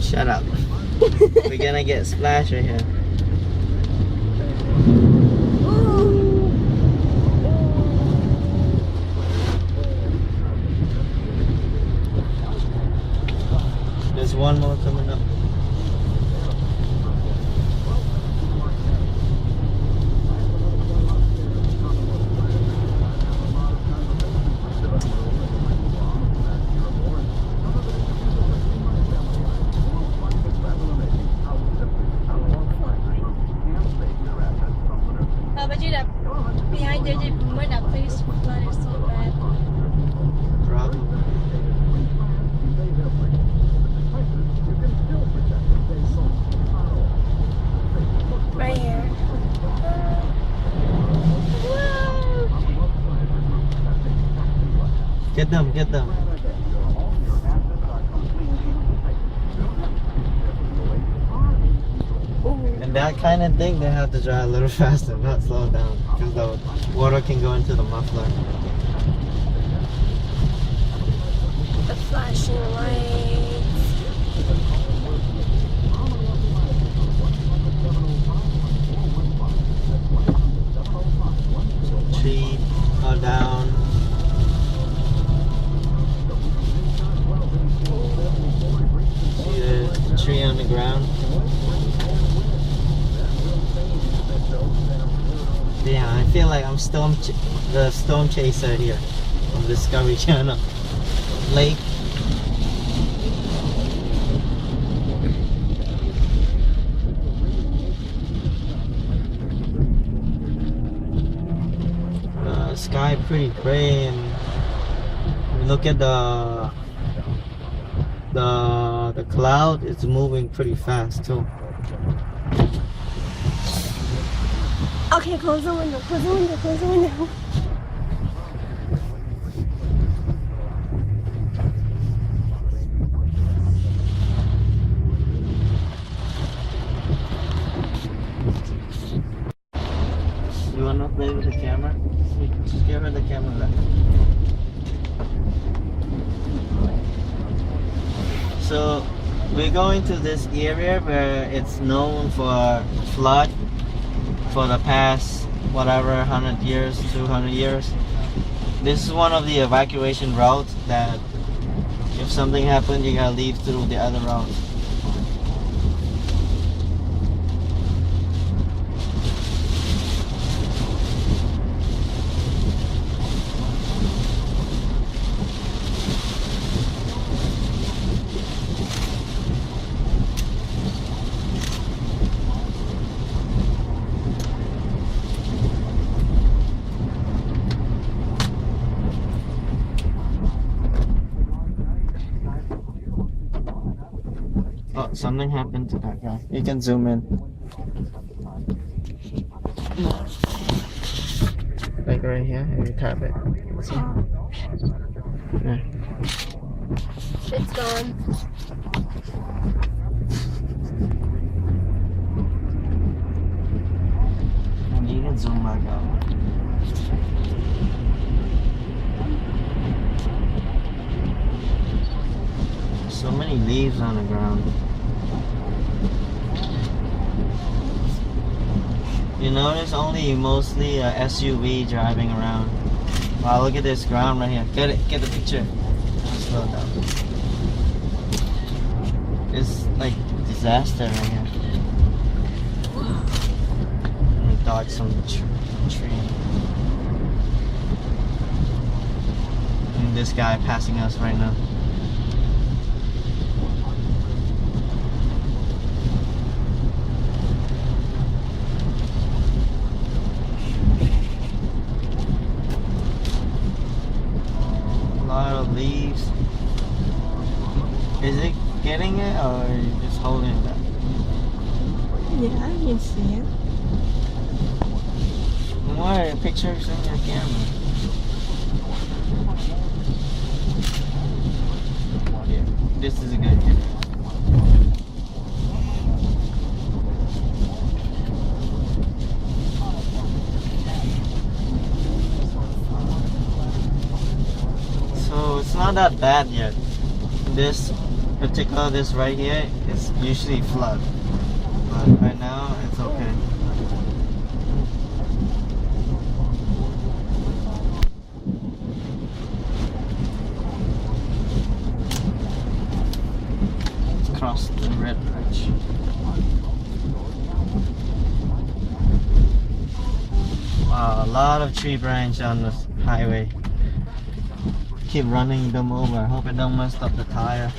Shut up. We're gonna get splashed right here. There's one more coming up. But you đập behind you mới đập face flood is so bad. Probably. Right here. Whoa. Get them, get them. And that kind of thing, they have to drive a little faster, not slow down, because the water can go into the muffler. The flashing lights. Tree are down. See the tree on the ground? Yeah, I feel like I'm the storm chaser here on Discovery Channel. Lake. Sky pretty gray, and we look at the cloud. It's moving pretty fast too. Okay, close the window, close the window, close the window. You wanna play with the camera? Just give her the camera back. So we're going to this area where it's known for flood for the past whatever 100 years, 200 years. This is one of the evacuation routes that if something happened, you gotta leave through the other routes. Oh, something happened to that guy. You can zoom in. Like right here, if you tap it. See? Yeah. It's gone. And you can zoom back out. So many leaves on the ground. You notice only mostly a SUV driving around. Wow, look at this ground right here. Get the picture. I'll slow down. It's like disaster right here. Let me dodge some tree. And this guy passing us right now. Lot of leaves. Is it getting it or are you just holding it back? Yeah, you can see it. What are pictures in your camera? Yeah, this is a good camera. So it's not that bad yet. This particular this right here, it's usually flood. But right now, it's okay. Let's cross the red bridge. Wow, a lot of tree branch on the highway. Keep running them over. Hope it don't mess up the tire.